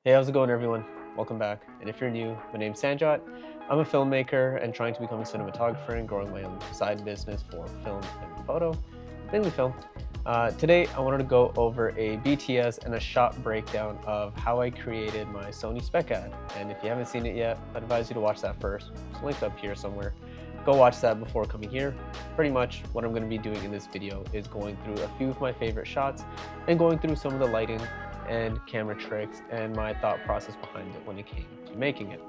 Hey, how's it going, everyone? Welcome back. And if you're new, my name's Sanjot. I'm a filmmaker and trying to become a cinematographer and growing my own side business for film and photo, mainly film. Today, I wanted to go over a BTS and a shot breakdown of how I created my Sony Spec ad. And if you haven't seen it yet, I'd advise you to watch that first. It's linked up here somewhere. Go watch that before coming here. Pretty much what I'm going to be doing in this video is going through a few of my favorite shots and going through some of the lighting and camera tricks and my thought process behind it when it came to making it.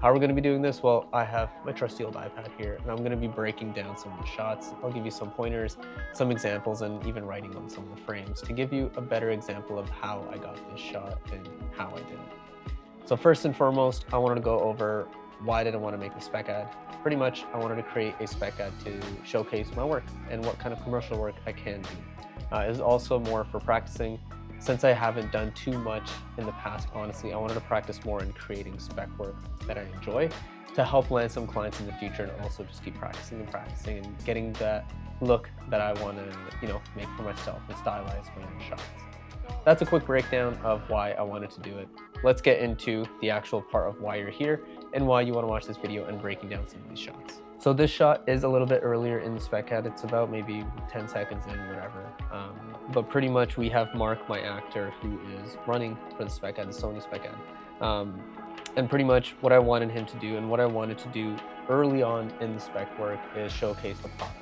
How are we going to be doing this? Well, I have my trusty old iPad here and I'm going to be breaking down some of the shots. I'll give you some pointers, some examples, and even writing on some of the frames to give you a better example of how I got this shot and how I did it. So first and foremost, I wanted to go over why did I want to make a spec ad. Pretty much, I wanted to create a spec ad to showcase my work and what kind of commercial work I can do. It was also more for practicing. Since I haven't done too much in the past, honestly, I wanted to practice more in creating spec work that I enjoy to help land some clients in the future, and also just keep practicing and getting that look that I want to, make for myself and stylize my own shots. That's a quick breakdown of why I wanted to do it. Let's get into the actual part of why you're here and why you want to watch this video and breaking down some of these shots. So this shot is a little bit earlier in the spec ad. It's about maybe 10 seconds in, whatever. But pretty much we have Mark, my actor, who is running for the spec ad, the Sony Spec ad. And pretty much what I wanted him to do and what I wanted to do early on in the spec work is showcase the product.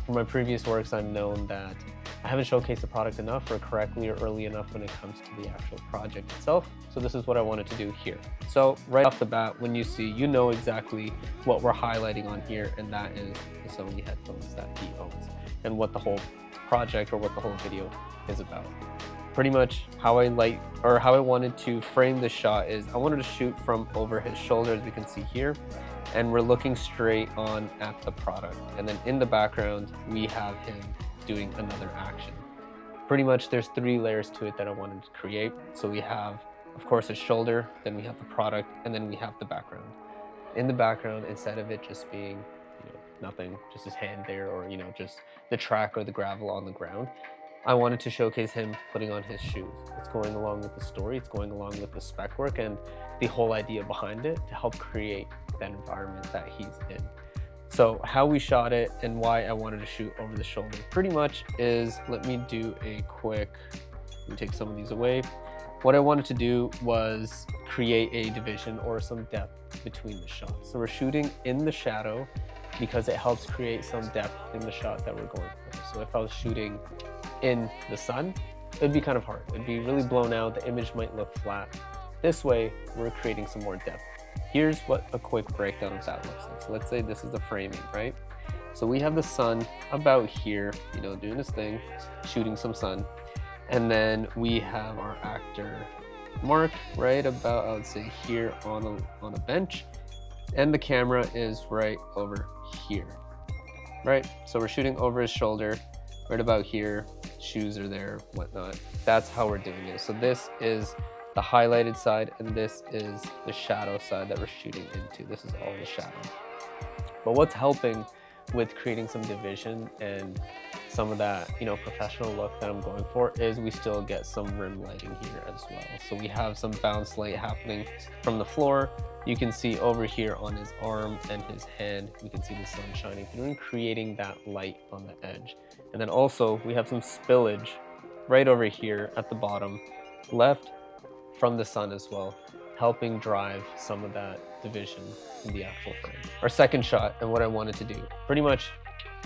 For my previous works, I've known that I haven't showcased the product enough or correctly or early enough when it comes to the actual project itself. So this is what I wanted to do here. So right off the bat, when you see, you know exactly what we're highlighting on here, and that is the Sony headphones that he owns and what the whole project or what the whole video is about. Pretty much how I wanted to frame the shot is I wanted to shoot from over his shoulder, as we can see here, and we're looking straight on at the product. And then in the background, we have him doing another action. Pretty much there's 3 layers to it that I wanted to create. So we have, of course, his shoulder, then we have the product, and then we have the background. In the background, instead of it just being nothing, just his hand there, or just the track or the gravel on the ground, I wanted to showcase him putting on his shoes. It's going along with the story, it's going along with the spec work and the whole idea behind it to help create that environment that he's in. So how we shot it and why I wanted to shoot over the shoulder pretty much is, let me take some of these away. What I wanted to do was create a division or some depth between the shots. So we're shooting in the shadow because it helps create some depth in the shot that we're going for. So if I was shooting in the sun, it'd be kind of hard. It'd be really blown out. The image might look flat. This way, we're creating some more depth. Here's what a quick breakdown of that looks like. So let's say this is the framing, right? So we have the sun about here, doing this thing, shooting some sun. And then we have our actor, Mark, right about, I would say, here on a bench. And the camera is right over here, right? So we're shooting over his shoulder, right about here, shoes are there, whatnot. That's how we're doing it. So this is the highlighted side, and this is the shadow side that we're shooting into. This is all the shadow. But what's helping with creating some division and some of that, professional look that I'm going for is we still get some rim lighting here as well. So we have some bounce light happening from the floor. You can see over here on his arm and his hand, you can see the sun shining through and creating that light on the edge. And then also we have some spillage right over here at the bottom left from the sun as well, helping drive some of that division in the actual frame. Our second shot and what I wanted to do, pretty much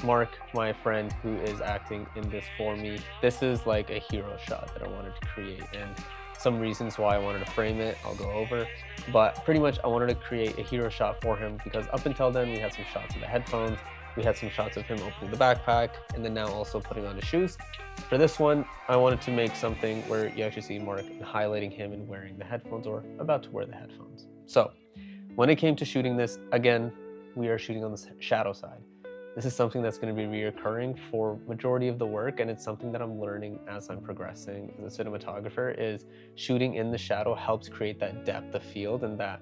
Mark, my friend who is acting in this for me, this is like a hero shot that I wanted to create, and some reasons why I wanted to frame it, I'll go over. But pretty much I wanted to create a hero shot for him because up until then we had some shots of the headphones, we had some shots of him opening the backpack, and then now also putting on his shoes. For this one, I wanted to make something where you actually see Mark highlighting him and wearing the headphones or about to wear the headphones. So when it came to shooting this, again, we are shooting on the shadow side. This is something that's going to be reoccurring for majority of the work, and it's something that I'm learning as I'm progressing as a cinematographer, is shooting in the shadow helps create that depth of field, and that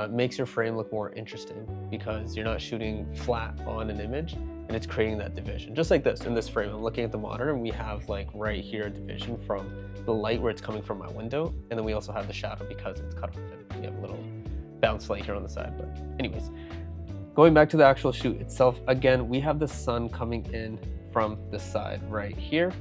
makes your frame look more interesting because you're not shooting flat on an image. and it's creating that division. Just like this, in this frame, I'm looking at the monitor and we have like right here a division from the light where it's coming from my window, and then we also have the shadow because it's cut off and we have a little bounce light here on the side. But anyways, going back to the actual shoot itself, again, we have the sun coming in from the side right here.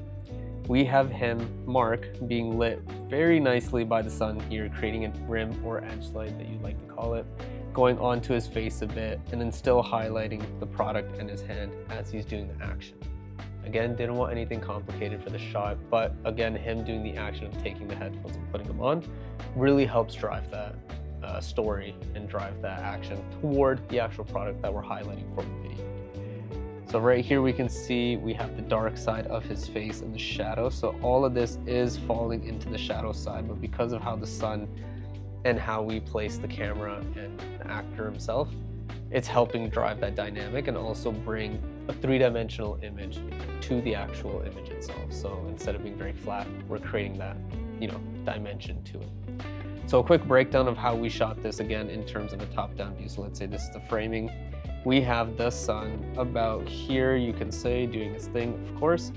We have him, Mark, being lit very nicely by the sun here, creating a rim or edge light that you'd like to call it, going onto his face a bit, and then still highlighting the product in his hand as he's doing the action. Again, didn't want anything complicated for the shot, but again, him doing the action of taking the headphones and putting them on really helps drive that story and drive that action toward the actual product that we're highlighting for the video. So right here we can see we have the dark side of his face and the shadow. So all of this is falling into the shadow side, but because of how the sun and how we place the camera and the actor himself, it's helping drive that dynamic and also bring a three-dimensional image to the actual image itself. So instead of being very flat, we're creating that, dimension to it. So a quick breakdown of how we shot this again in terms of a top-down view. So let's say this is the framing. We have the sun about here, you can say, doing his thing, of course.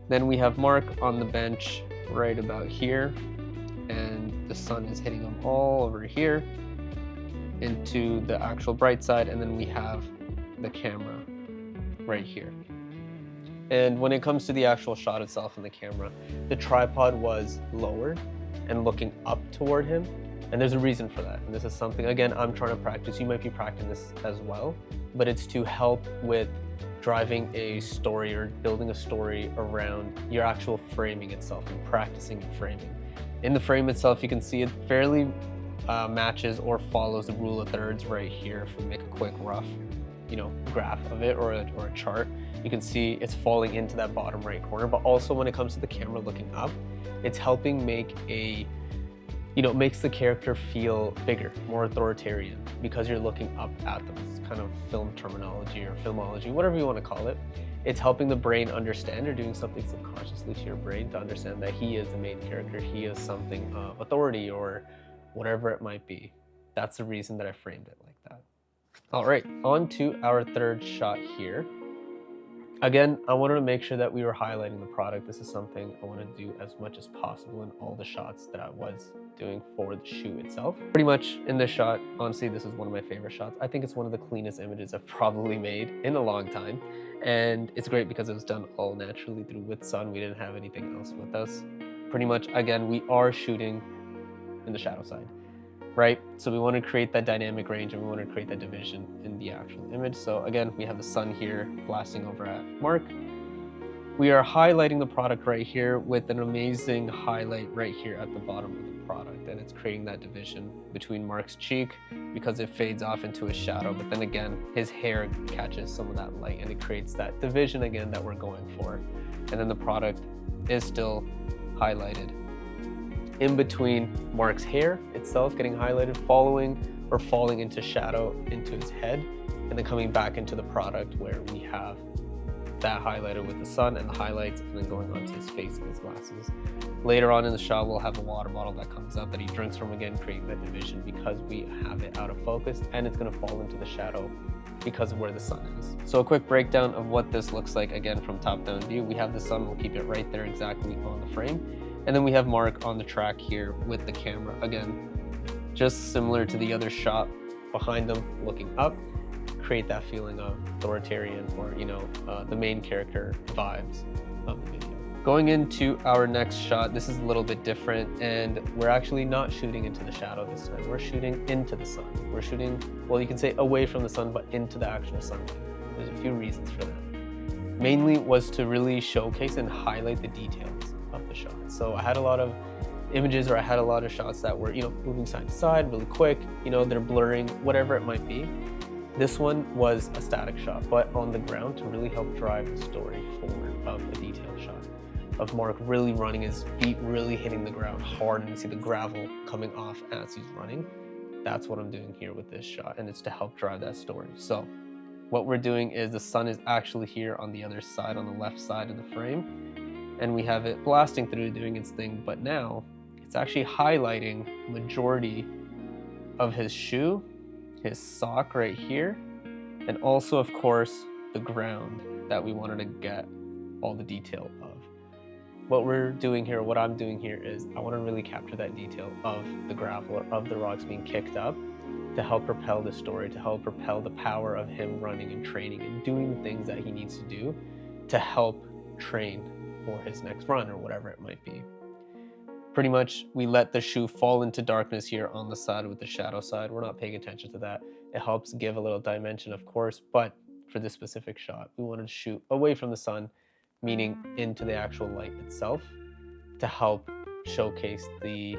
Then we have Mark on the bench right about here, and the sun is hitting him all over here into the actual bright side, and then we have the camera right here. And when it comes to the actual shot itself in the camera, the tripod was lowered and looking up toward him, and there's a reason for that. And this is something, again, I'm trying to practice. You might be practicing this as well, but it's to help with driving a story or building a story around your actual framing itself and practicing the framing. In the frame itself, you can see it fairly matches or follows the rule of thirds right here. If we make a quick rough, graph of it or a chart, you can see it's falling into that bottom right corner. But also when it comes to the camera looking up, it's helping make makes the character feel bigger, more authoritarian, because you're looking up at them. It's kind of film terminology or filmology, whatever you want to call it. It's helping the brain understand, or doing something subconsciously to your brain to understand that he is the main character, he is something of authority or whatever it might be. That's the reason that I framed it like that. All right, on to our third shot here. Again, I wanted to make sure that we were highlighting the product. This is something I want to do as much as possible in all the shots that I was doing for the shoot itself. Pretty much in this shot, honestly, this is one of my favorite shots. I think it's one of the cleanest images I've probably made in a long time. And it's great because it was done all naturally through with sun. We didn't have anything else with us. Pretty much, again, we are shooting in the shadow side, right? So we want to create that dynamic range and we want to create that division in the actual image. So again, we have the sun here blasting over at Mark. We are highlighting the product right here with an amazing highlight right here at the bottom of the product, and it's creating that division between Mark's cheek because it fades off into a shadow, but then again his hair catches some of that light and it creates that division again that we're going for. And then the product is still highlighted in between Mark's hair itself getting highlighted, falling into shadow into his head, and then coming back into the product where we have that highlighted with the sun and the highlights, and then going onto his face and his glasses. Later on in the shot, we'll have a water bottle that comes up that he drinks from again, creating that division because we have it out of focus, and it's going to fall into the shadow because of where the sun is. So a quick breakdown of what this looks like again from top-down view. We have the sun, we'll keep it right there exactly on the frame. And then we have Mark on the track here with the camera. Again, just similar to the other shot behind them looking up, create that feeling of authoritarian or, the main character vibes of the video. Going into our next shot, this is a little bit different, and we're actually not shooting into the shadow this time. We're shooting into the sun. We're shooting, well, you can say away from the sun, but into the actual sunlight. There's a few reasons for that. Mainly was to really showcase and highlight the details of the shot. So I had a lot of images, or I had a lot of shots that were, moving side to side really quick, they're blurring, whatever it might be. This one was a static shot, but on the ground to really help drive the story forward of a detailed shot of Mark really running, his feet really hitting the ground hard, and you see the gravel coming off as he's running. That's what I'm doing here with this shot, and it's to help drive that story. So what we're doing is the sun is actually here on the other side, on the left side of the frame, and we have it blasting through doing its thing, but now it's actually highlighting majority of his shoe, his sock right here, and also of course the ground that we wanted to get all the detail of. What we're doing here, what I'm doing here is I want to really capture that detail of the gravel or of the rocks being kicked up to help propel the story, to help propel the power of him running and training and doing the things that he needs to do to help train for his next run or whatever it might be. Pretty much we let the shoe fall into darkness here on the side with the shadow side. We're not paying attention to that. It helps give a little dimension, of course, but for this specific shot, we wanted to shoot away from the sun, meaning into the actual light itself, to help showcase the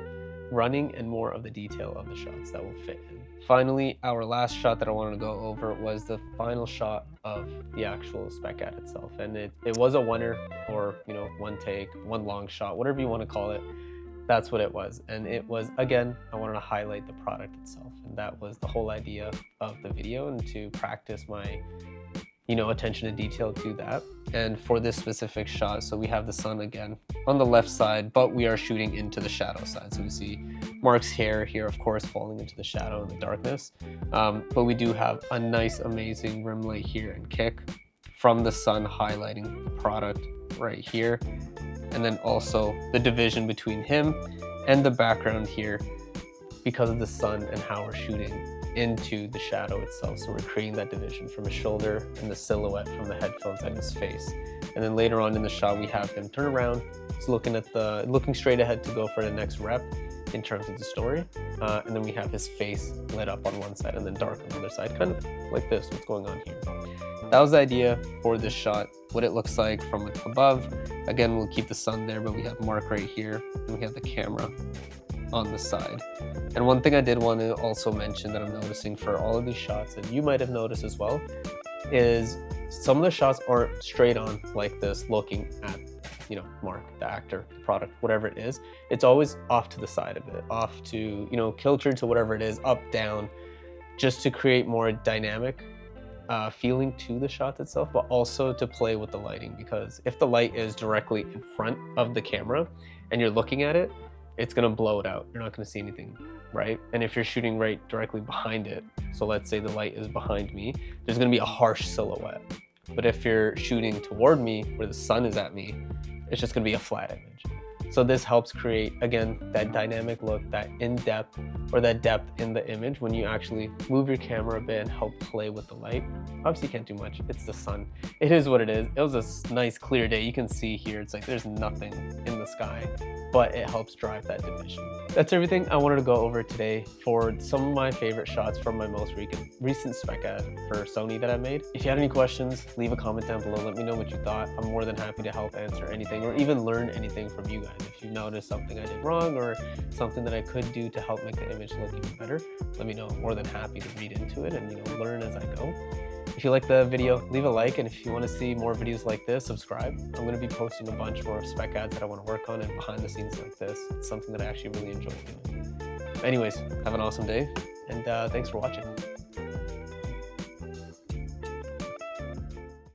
running and more of the detail of the shots that will fit in. Finally, our last shot that I wanted to go over was the final shot of the actual spec ad itself. And it was a oneer, or one take, one long shot, whatever you want to call it. That's what it was. And it was, again, I wanted to highlight the product itself. And that was the whole idea of the video, and to practice my attention to detail to that. And for this specific shot, so we have the sun again on the left side, but we are shooting into the shadow side. So we see Mark's hair here, of course, falling into the shadow and the darkness. But we do have a nice, amazing rim light here and kick from the sun highlighting the product right here. And then also the division between him and the background here because of the sun and how we're shooting into the shadow itself. So we're creating that division from his shoulder and the silhouette from the headphones and his face. And then later on in the shot, we have him turn around. He's looking straight ahead to go for the next rep in terms of the story. And then we have his face lit up on one side and then dark on the other side, kind of like this, what's going on here. That was the idea for this shot, what it looks like from above. Again, we'll keep the sun there, but we have Mark right here, and we have the camera on the side. And one thing I did want to also mention that I'm noticing for all of these shots, and you might have noticed as well, is some of the shots aren't straight on like this looking at Mark, the actor, the product, whatever it is. It's always off to the side of it, off to kilter to whatever it is, up, down, just to create more dynamic feeling to the shot itself, but also to play with the lighting, because if the light is directly in front of the camera and you're looking at it, it's gonna blow it out. You're not gonna see anything, right? And if you're shooting right directly behind it, so let's say the light is behind me, there's gonna be a harsh silhouette. But if you're shooting toward me, where the sun is at me, it's just gonna be a flat image. So this helps create, again, that dynamic look, that in-depth or that depth in the image when you actually move your camera a bit and help play with the light. Obviously you can't do much, it's the sun. It is what it is. It was a nice clear day. You can see here, it's like there's nothing in the sky, but it helps drive that division. That's everything I wanted to go over today for some of my favorite shots from my most recent spec ad for Sony that I made. If you had any questions, leave a comment down below. Let me know what you thought. I'm more than happy to help answer anything or even learn anything from you guys. If you noticed something I did wrong or something that I could do to help make the image look even better, let me know. I'm more than happy to read into it and learn as I go. If you like the video, leave a like, and if you want to see more videos like this, subscribe. I'm going to be posting a bunch more spec ads that I want to work on and behind the scenes like this. It's something that I actually really enjoy doing. Anyways, have an awesome day, and thanks for watching.